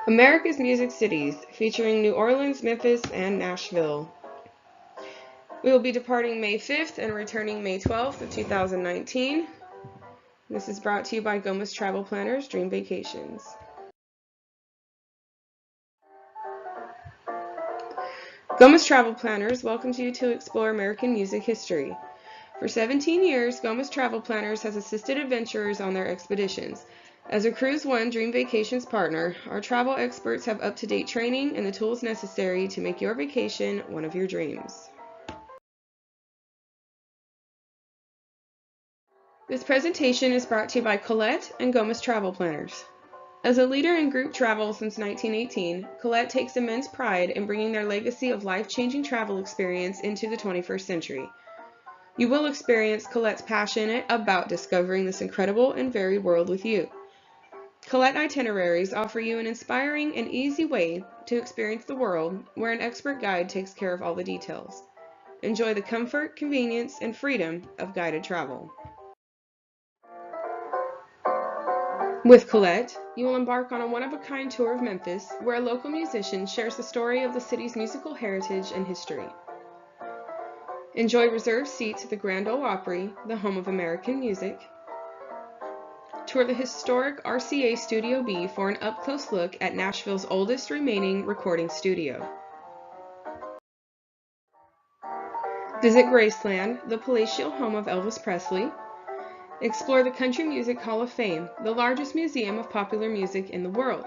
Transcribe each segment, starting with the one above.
America's Music Cities, featuring New Orleans, Memphis, and Nashville. We will be departing May 5th and returning May 12th of 2019. This is brought to you by Gomez Travel Planners Dream Vacations. Gomez Travel Planners welcomes you to explore American music history. For 17 years, Gomez Travel Planners has assisted adventurers on their expeditions. As a Cruise One Dream Vacations partner, our travel experts have up-to-date training and the tools necessary to make your vacation one of your dreams. This presentation is brought to you by Collette and Gomez Travel Planners. As a leader in group travel since 1918, Collette takes immense pride in bringing their legacy of life-changing travel experience into the 21st century. You will experience Collette's passion about discovering this incredible and varied world with you. Collette itineraries offer you an inspiring and easy way to experience the world where an expert guide takes care of all the details. Enjoy the comfort, convenience, and freedom of guided travel. With Collette, you will embark on a one-of-a-kind tour of Memphis, where a local musician shares the story of the city's musical heritage and history. Enjoy reserved seats at the Grand Ole Opry, the home of American music. Tour the historic RCA Studio B for an up-close look at Nashville's oldest remaining recording studio. Visit Graceland, the palatial home of Elvis Presley. Explore the Country Music Hall of Fame, the largest museum of popular music in the world.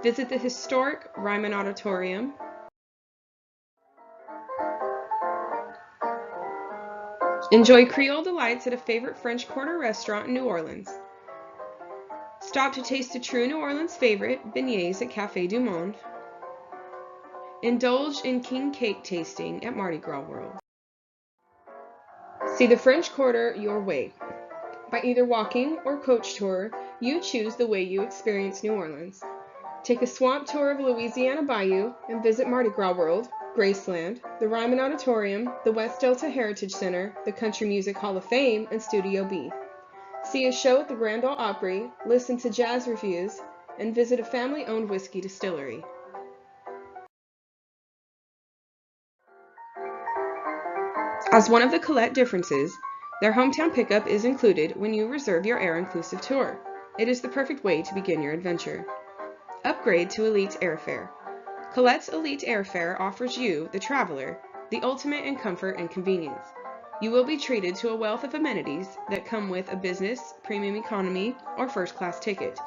Visit the historic Ryman Auditorium. Enjoy Creole delights at a favorite French Quarter restaurant in New Orleans. Stop to taste a true New Orleans favorite, beignets at Café du Monde. Indulge in king cake tasting at Mardi Gras World. See the French Quarter your way. By either walking or coach tour, you choose the way you experience New Orleans. Take a swamp tour of Louisiana Bayou and visit Mardi Gras World, Graceland, the Ryman Auditorium, the West Delta Heritage Center, the Country Music Hall of Fame, and Studio B. See a show at the Grand Ole Opry, listen to jazz reviews, and visit a family-owned whiskey distillery. As one of the Collette differences, their hometown pickup is included when you reserve your air-inclusive tour. It is the perfect way to begin your adventure. Upgrade to Elite Airfare. Collette's Elite Airfare offers you, the traveler, the ultimate in comfort and convenience. You will be treated to a wealth of amenities that come with a business, premium economy, or first-class ticket.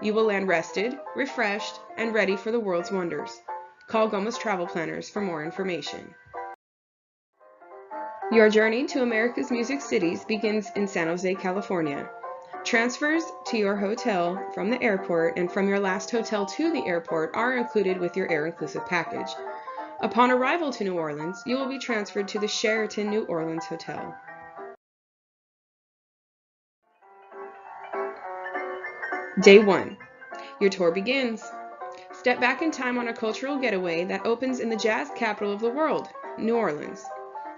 You will land rested, refreshed, and ready for the world's wonders. Call Gomez Travel Planners for more information. Your journey to America's Music Cities begins in San Jose, California. Transfers to your hotel from the airport and from your last hotel to the airport are included with your air-inclusive package. Upon arrival to New Orleans, you will be transferred to the Sheraton New Orleans Hotel. Day 1. Your tour begins. Step back in time on a cultural getaway that opens in the jazz capital of the world, New Orleans.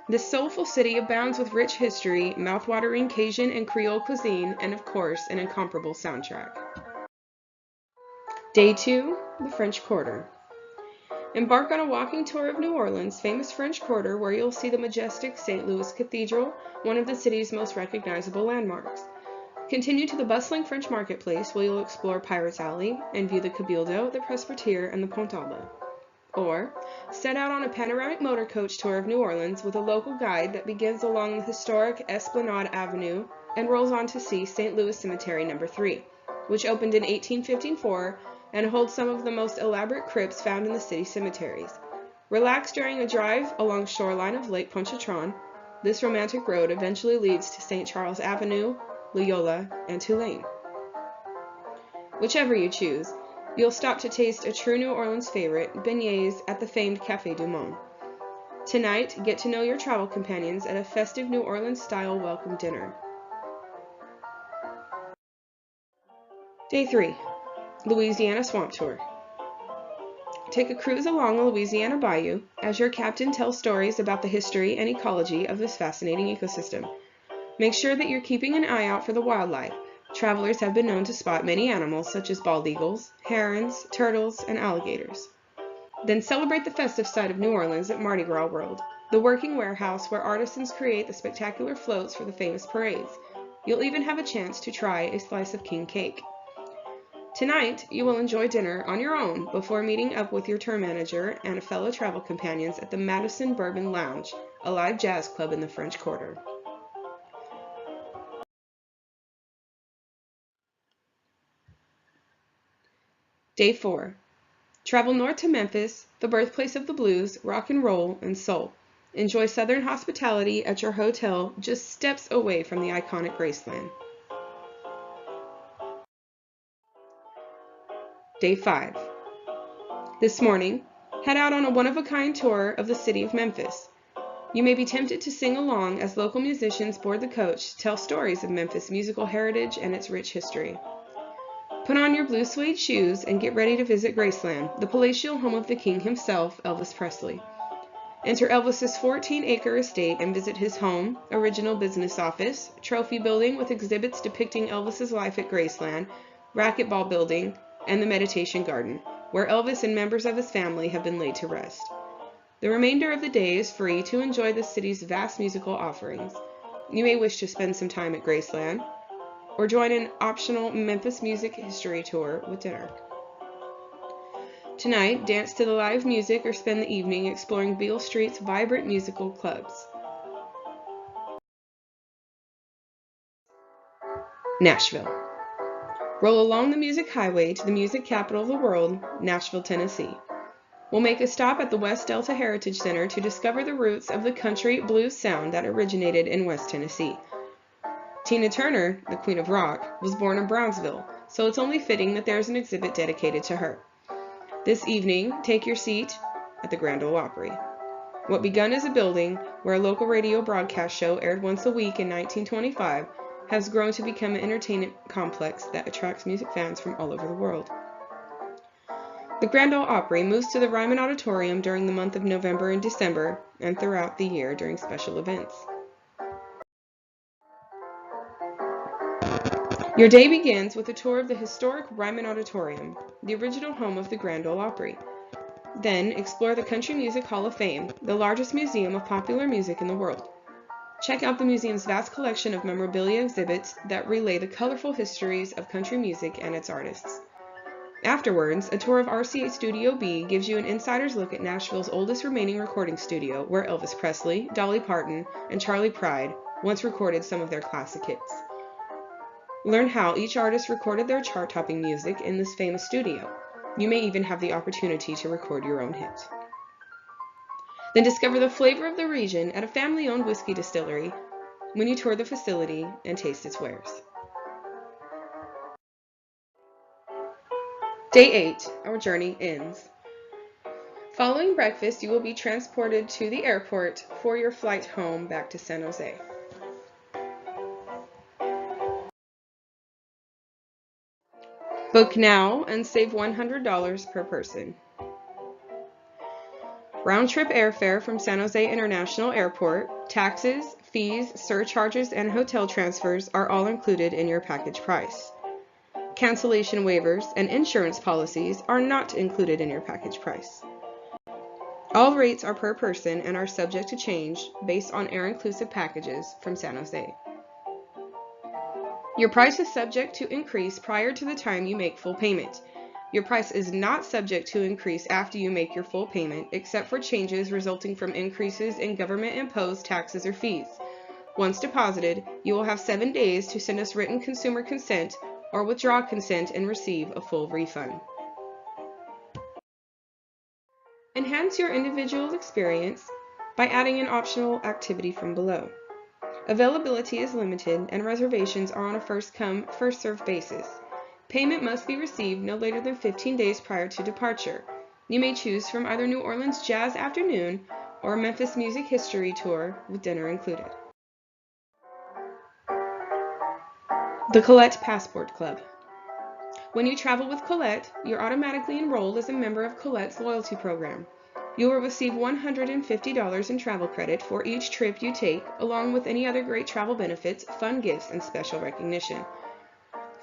This soulful city abounds with rich history, mouthwatering Cajun and Creole cuisine, and of course, an incomparable soundtrack. Day 2, the French Quarter. Embark on a walking tour of New Orleans' famous French Quarter, where you'll see the majestic St. Louis Cathedral, one of the city's most recognizable landmarks. Continue to the bustling French marketplace, where you'll explore Pirates Alley and view the Cabildo, the Presbytère, and the Pont Alba. Or, set out on a panoramic motor coach tour of New Orleans with a local guide that begins along the historic Esplanade Avenue and rolls on to see St. Louis Cemetery No. 3, which opened in 1854 and holds some of the most elaborate crypts found in the city cemeteries. Relax during a drive along the shoreline of Lake Pontchartrain. This romantic road eventually leads to St. Charles Avenue, Loyola, and Tulane. Whichever you choose, you'll stop to taste a true New Orleans favorite, beignets at the famed Café du Monde. Tonight, get to know your travel companions at a festive New Orleans-style welcome dinner. Day 3. Louisiana Swamp Tour. Take a cruise along the Louisiana Bayou as your captain tells stories about the history and ecology of this fascinating ecosystem. Make sure that you're keeping an eye out for the wildlife. Travelers have been known to spot many animals such as bald eagles, herons, turtles, and alligators. Then celebrate the festive side of New Orleans at Mardi Gras World, the working warehouse where artisans create the spectacular floats for the famous parades. You'll even have a chance to try a slice of king cake. Tonight, you will enjoy dinner on your own before meeting up with your tour manager and fellow travel companions at the Madison Bourbon Lounge, a live jazz club in the French Quarter. Day 4. Travel north to Memphis, the birthplace of the blues, rock and roll, and soul. Enjoy Southern hospitality at your hotel just steps away from the iconic Graceland. Day 5. This morning, head out on a one-of-a-kind tour of the city of Memphis. You may be tempted to sing along as local musicians board the coach to tell stories of Memphis' musical heritage and its rich history. Put on your blue suede shoes and get ready to visit Graceland, the palatial home of the king himself, Elvis Presley. Enter Elvis's 14-acre estate and visit his home, original business office, trophy building with exhibits depicting Elvis's life at Graceland, racquetball building, and the meditation garden, where Elvis and members of his family have been laid to rest. The remainder of the day is free to enjoy the city's vast musical offerings. You may wish to spend some time at Graceland, or join an optional Memphis music history tour with dinner. Tonight, dance to the live music or spend the evening exploring Beale Street's vibrant musical clubs. Nashville. Roll along the music highway to the music capital of the world, Nashville, Tennessee. We'll make a stop at the West Delta Heritage Center to discover the roots of the country blues sound that originated in West Tennessee. Tina Turner, the Queen of Rock, was born in Brownsville, so it's only fitting that there's an exhibit dedicated to her. This evening, take your seat at the Grand Ole Opry. What begun as a building where a local radio broadcast show aired once a week in 1925 has grown to become an entertainment complex that attracts music fans from all over the world. The Grand Ole Opry moves to the Ryman Auditorium during the month of November and December, and throughout the year during special events. Your day begins with a tour of the historic Ryman Auditorium, the original home of the Grand Ole Opry. Then, explore the Country Music Hall of Fame, the largest museum of popular music in the world. Check out the museum's vast collection of memorabilia exhibits that relay the colorful histories of country music and its artists. Afterwards, a tour of RCA Studio B gives you an insider's look at Nashville's oldest remaining recording studio, where Elvis Presley, Dolly Parton, and Charlie Pride once recorded some of their classic hits. Learn how each artist recorded their chart-topping music in this famous studio. You may even have the opportunity to record your own hit. Then discover the flavor of the region at a family-owned whiskey distillery when you tour the facility and taste its wares. Day 8, our journey ends. Following breakfast, you will be transported to the airport for your flight home back to San Jose. Book now and save $100 per person. Round-trip airfare from San Jose International Airport, taxes, fees, surcharges, and hotel transfers are all included in your package price. Cancellation waivers and insurance policies are not included in your package price. All rates are per person and are subject to change based on air-inclusive packages from San Jose. Your price is subject to increase prior to the time you make full payment. Your price is not subject to increase after you make your full payment, except for changes resulting from increases in government-imposed taxes or fees. Once deposited, you will have 7 days to send us written consumer consent or withdraw consent and receive a full refund. Enhance your individual experience by adding an optional activity from below. Availability is limited and reservations are on a first-come, first-served basis. Payment must be received no later than 15 days prior to departure. You may choose from either New Orleans Jazz Afternoon or a Memphis Music History Tour with dinner included. The Collette Passport Club. When you travel with Collette, you're automatically enrolled as a member of Collette's loyalty program. You will receive $150 in travel credit for each trip you take, along with any other great travel benefits, fun gifts, and special recognition.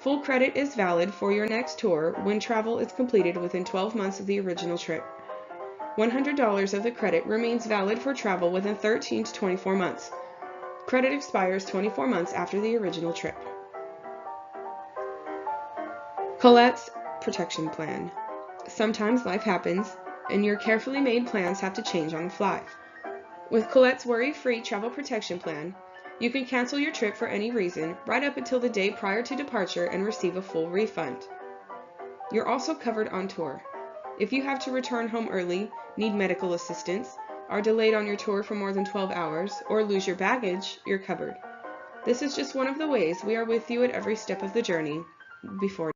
Full credit is valid for your next tour when travel is completed within 12 months of the original trip. $100 of the credit remains valid for travel within 13 to 24 months. Credit expires 24 months after the original trip. Collette's Protection Plan. Sometimes life happens, and your carefully made plans have to change on the fly. With Collette's worry-free travel protection plan, you can cancel your trip for any reason right up until the day prior to departure and receive a full refund. You're also covered on tour. If you have to return home early, need medical assistance, are delayed on your tour for more than 12 hours, or lose your baggage, you're covered. This is just one of the ways we are with you at every step of the journey before